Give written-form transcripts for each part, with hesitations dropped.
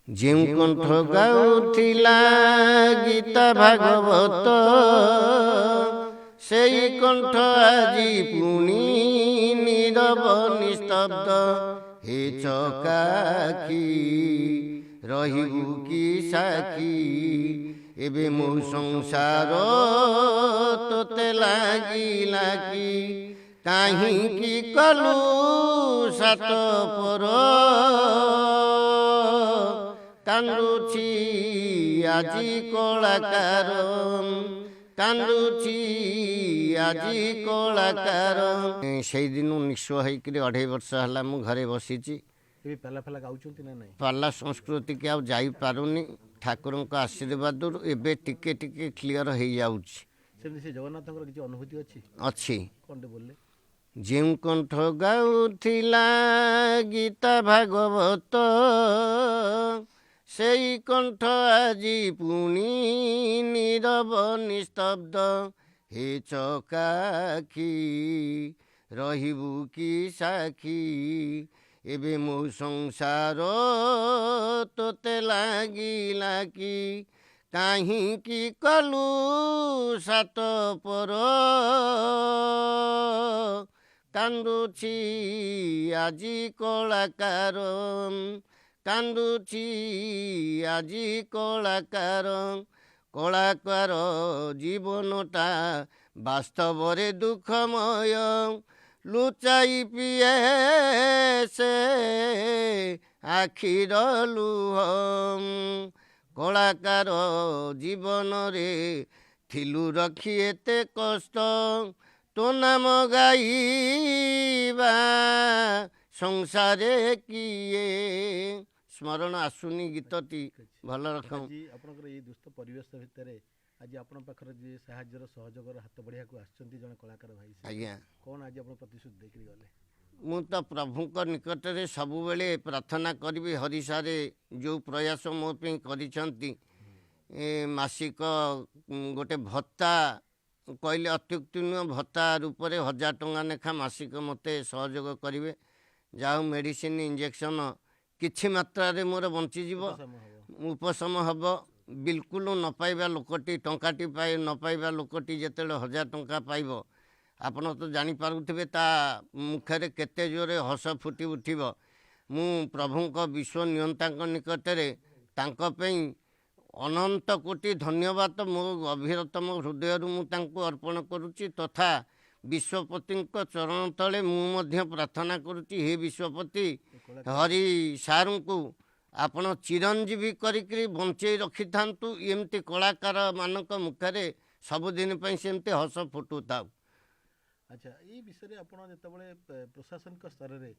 ଯେଉଁ କଣ୍ଠ ଗାଉଥିଲା ଗୀତା ଭାଗବତ, ସେଇ କଣ୍ଠ ଆଜି ପୁଣି ନୀରବ ନିସ୍ତବ୍ଧ। ହେ ଚକାଖି ରହିବୁ କି ସାକ୍ଷୀ, ଏବେ ମୋ ସଂସାର ତୋତେ ଲାଗିଲା କି? କାହିଁକି କଲୁ ସାତ ପର, କାନ୍ଦୁଛି ଆଜି କଳାକାର, କାନ୍ଦୁଛି ଆଜି କଳାକାର। ସେଇଦିନୁ ନିଃସ୍ୱ ହେଇକରି 2.5 ବର୍ଷ ହେଲା ମୁଁ ଘରେ ବସିଛି। ଏବେ ପାଲା ଫାଲା ଗାଉଛନ୍ତି ନା ନାହିଁ? ପାଲା ସଂସ୍କୃତିକି ଆଉ ଯାଇପାରୁନି। ଠାକୁରଙ୍କ ଆଶୀର୍ବାଦରୁ ଏବେ ଟିକେ ଟିକେ କ୍ଲିଅର ହେଇଯାଉଛି। ସେମିତି ସେ ଜଗନ୍ନାଥଙ୍କର କିଛି ଅନୁଭୂତି ଅଛି? ଅଛି। କ'ଣଟେ ବୋଲିଲେ? ଯେଉଁ କଣ୍ଠ ଗାଉଥିଲା ଗୀତା ଭାଗବତ, ସେଇ କଣ୍ଠ ଆଜି ପୁଣି ନୀରବ ନିସ୍ତବ୍ଧ। ହେ ଚକାଖି ରହିବୁ କି ସାକ୍ଷୀ, ଏବେ ମୋ ସଂସାର ତୋତେ ଲାଗିଲା କି? କାହିଁକି କଲୁ ସାତ ପର, କାନ୍ଦୁଛି ଆଜି କଳାକାର, କାନ୍ଦୁଛି ଆଜି କଳାକାର। କଳାକାର ଜୀବନଟା ବାସ୍ତବରେ ଦୁଃଖମୟ, ଲୁଚାଇ ପିଏ ସେ ଆଖିର ଲୁହ। କଳାକାର ଜୀବନରେ ଥିଲୁ ରଖି ଏତେ କଷ୍ଟ, ତୋ ନାମ ଗାଇବା ସଂସାରେ କିଏ? ସ୍ମରଣ ଆସୁନି ଗୀତଟି ଭଲ ରକମ। ଆଜି ଆପଣଙ୍କର ଏଇ ଦୁଷ୍ଟ ପରିବେଶ ଭିତରେ ଆଜି ଆପଣଙ୍କ ପାଖରେ ଯିଏ ସାହାଯ୍ୟର ସହଯୋଗର ହାତ ବଢ଼ିବାକୁ ଆସିଛନ୍ତି ଜଣେ କଳାକାର ଭାଇ, ଆଜ୍ଞା, କ'ଣ ଆଜି ଆପଣ ପ୍ରତିଶ୍ରୁତି ଦେଇକରି ଗଲେ? ମୁଁ ତ ପ୍ରଭୁଙ୍କ ନିକଟରେ ସବୁବେଳେ ପ୍ରାର୍ଥନା କରିବି। ହରିସାରେ ଯେଉଁ ପ୍ରୟାସ ମୋ ପାଇଁ କରିଛନ୍ତି, ମାସିକ ଗୋଟେ ଭତ୍ତା କହିଲେ ଅତ୍ୟୁକ୍ତି ନୁହେଁ, ଭତ୍ତା ରୂପରେ 1000 ଟଙ୍କା ଲେଖା ମାସିକ ମୋତେ ସହଯୋଗ କରିବେ। ଯାହା ହଉ ମେଡ଼ିସିନ ଇଞ୍ଜେକ୍ସନ କିଛି ମାତ୍ରାରେ ମୋର ବଞ୍ଚିଯିବ, ଉପଶମ ହେବ। ବିଲକୁଲ ନ ପାଇବା ଲୋକଟି, ଟଙ୍କାଟି ନ ପାଇବା ଲୋକଟି ଯେତେବେଳେ 1000 ଟଙ୍କା ପାଇବ, ଆପଣ ତ ଜାଣିପାରୁଥିବେ ତା ମୁଖରେ କେତେ ଜୋରେ ହସ ଫୁଟି ଉଠିବ। ମୁଁ ପ୍ରଭୁଙ୍କ ବିଶ୍ୱ ନିୟନ୍ତାଙ୍କ ନିକଟରେ ତାଙ୍କ ପାଇଁ ଅନନ୍ତ କୋଟି ଧନ୍ୟବାଦ ମୋ ଗଭୀରତମ ହୃଦୟରୁ ମୁଁ ତାଙ୍କୁ ଅର୍ପଣ କରୁଛି। ତଥା ବିଶ୍ୱପତିଙ୍କ ଚରଣ ତଳେ ମୁଁ ମଧ୍ୟ ପ୍ରାର୍ଥନା କରୁଛି, ହେ ବିଶ୍ୱପତି, ହରି ସାର୍ଙ୍କୁ ଆପଣ ଚିରଞ୍ଜୀବୀ କରିକି ବଞ୍ଚେଇ ରଖିଥାନ୍ତୁ। ଏମିତି କଳାକାର ମାନଙ୍କ ମୁଖରେ ସବୁଦିନ ପାଇଁ ସେମିତି ହସ ଫୁଟୁଥାଉ। ଆଚ୍ଛା, ଏଇ ବିଷୟରେ ଆପଣ ଯେତେବେଳେ ପ୍ରଶାସନିକ ସ୍ତରରେ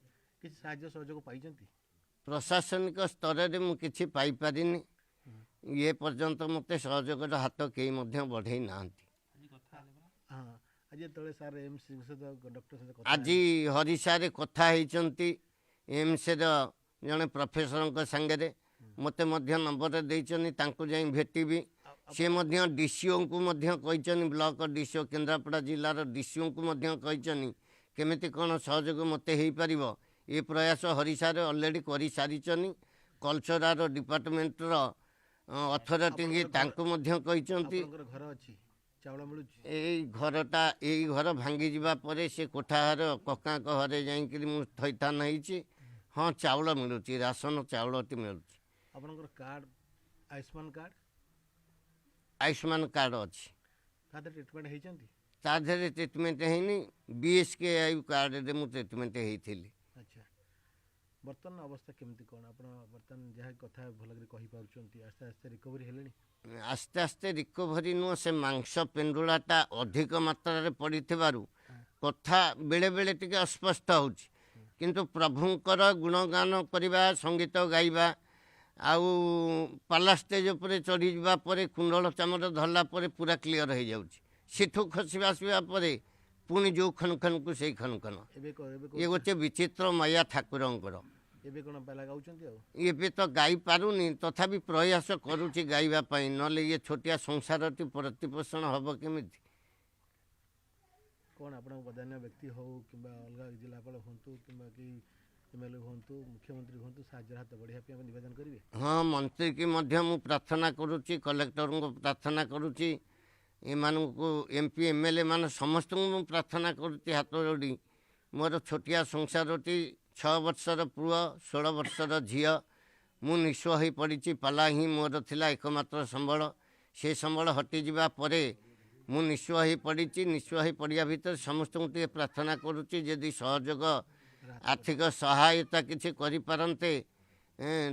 କିଛି ସାହାଯ୍ୟ ସହଯୋଗ ପାଇଛନ୍ତି? ପ୍ରଶାସନିକ ସ୍ତରରେ ମୁଁ କିଛି ପାଇପାରିନି। ଏ ପର୍ଯ୍ୟନ୍ତ ମୋତେ ସହଯୋଗର ହାତ କେହି ମଧ୍ୟ ବଢ଼େଇ ନାହାନ୍ତି। ଆଜି ଯେତେବେଳେ ସାର୍ ଏମ୍ସ ଡକ୍ଟର ସହିତ ଆଜି ହରିସାରେ କଥା ହେଇଛନ୍ତି ଏମ୍ସର ଜଣେ ପ୍ରଫେସରଙ୍କ ସାଙ୍ଗରେ, ମୋତେ ମଧ୍ୟ ନମ୍ବର ଦେଇଛନ୍ତି, ତାଙ୍କୁ ଯାଇ ଭେଟିବି। ସେ ମଧ୍ୟ DCOଙ୍କୁ ମଧ୍ୟ କହିଛନ୍ତି, ବ୍ଲକ DCO କେନ୍ଦ୍ରାପଡ଼ା ଜିଲ୍ଲାର DCOଙ୍କୁ ମଧ୍ୟ କହିଛନ୍ତି କେମିତି କ'ଣ ସହଯୋଗ ମୋତେ ହେଇପାରିବ। ଏ ପ୍ରୟାସ ହରିସାରେ ଅଲରେଡ଼ି କରିସାରିଛନ୍ତି। କଲଚରାଲ ଡିପାର୍ଟମେଣ୍ଟର ଅଥରିଟିକି ତାଙ୍କୁ ମଧ୍ୟ କହିଛନ୍ତି। ଘର ଅଛି, ଚାଉଳ ମିଳୁଛି? ଏଇ ଘର ଭାଙ୍ଗି ଯିବା ପରେ ସେ କୋଠା ଘର କକାଙ୍କ ଘରେ ଯାଇକରି ମୁଁ ଥଇଥାନ ହେଇଛି। ହଁ, ଚାଉଳ ମିଳୁଛି, ରାସନ ଚାଉଳଟି ମିଳୁଛି। ଆପଣଙ୍କର card, Ayushman card? Ayushman card ଅଛି। ତା ଦେହରେ ଟ୍ରିଟମେଣ୍ଟ ହେଇଛନ୍ତି? ତା ଦେହରେ ଟ୍ରିଟମେଣ୍ଟ ହେଇନି, BSKY କାର୍ଡ଼ରେ ମୁଁ ଟ୍ରିଟମେଣ୍ଟ ହେଇଥିଲି। ଆଚ୍ଛା, ବର୍ତ୍ତମାନ ଅବସ୍ଥା କେମିତି କ'ଣ? ଆପଣ ବର୍ତ୍ତମାନ ଯାହା କଥା ଭଲକରି କହିପାରୁଛନ୍ତି, ଆସ୍ତେ ଆସ୍ତେ ରିକଭରି ହେଲେଣି? ଆସ୍ତେ ଆସ୍ତେ ରିକଭରି ନୁହଁ, ସେ ମାଂସ ପେଣ୍ଡୁଳାଟା ଅଧିକ ମାତ୍ରାରେ ପଡ଼ିଥିବାରୁ କଥା ବେଳେବେଳେ ଟିକେ ଅସ୍ପଷ୍ଟ ହେଉଛି। କିନ୍ତୁ ପ୍ରଭୁଙ୍କର ଗୁଣଗାନ କରିବା, ସଙ୍ଗୀତ ଗାଇବା, ଆଉ ପାଲା ଷ୍ଟେଜ୍ ଉପରେ ଚଢ଼ିଯିବା ପରେ କୁଣ୍ଡଳ ଚାମର ଧରିଲା ପରେ ପୁରା କ୍ଲିଅର ହେଇଯାଉଛି। ସେଠୁ ଖସିବା ଆସିବା ପରେ ପୁଣି ଯେଉଁ ଖନଖନକୁ ସେଇ ଖନଖନ। ଇଏ ଗୋଟେ ବିଚିତ୍ର ମାୟା ଠାକୁରଙ୍କର। ଏବେ କ'ଣ ପାଲା ଗାଉଛନ୍ତି? ଆଉ ଏବେ ତ ଗାଇ ପାରୁନି, ତଥାପି ପ୍ରୟାସ କରୁଛି ଗାଇବା ପାଇଁ, ନହେଲେ ଇଏ ଛୋଟିଆ ସଂସାରଟି ପ୍ରତିପୋଷଣ ହେବ କେମିତି? କ'ଣ ଆପଣଙ୍କ ବଦାନ୍ୟ ବ୍ୟକ୍ତି ହେଉ କିମ୍ବା ଅଲଗା ଜିଲ୍ଲାପାଳ ହୁଅନ୍ତୁ କିମ୍ବା କି एमएलए हुंतु मुख्यमंत्री हुंतु साहाଯ୍य हाथ बढ़िया पे निवेदन करेंगे। हाँ मंत्री की मध्य मु प्रार्थना करुच्ची कलेक्टर को प्रार्थना करुच्ची एमानंकु एमपी एमएलए मान समस्त को प्रार्थना करुच्ची हाथ जोड़ी मोर छोटिया संसारटी 6 वर्षर पुआ 16 वर्षर झील मु निस्व हो पड़ी पाला ही मोर थिला एकमात्र संबल से संबल हटिजा परे मु निस्व हो पड़ी निस्व हो पड़ा भितर समस्त को प्रार्थना करुच्ची जदि सहयोग आर्थिक सहायता किसी करें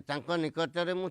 तांको निकटरे मु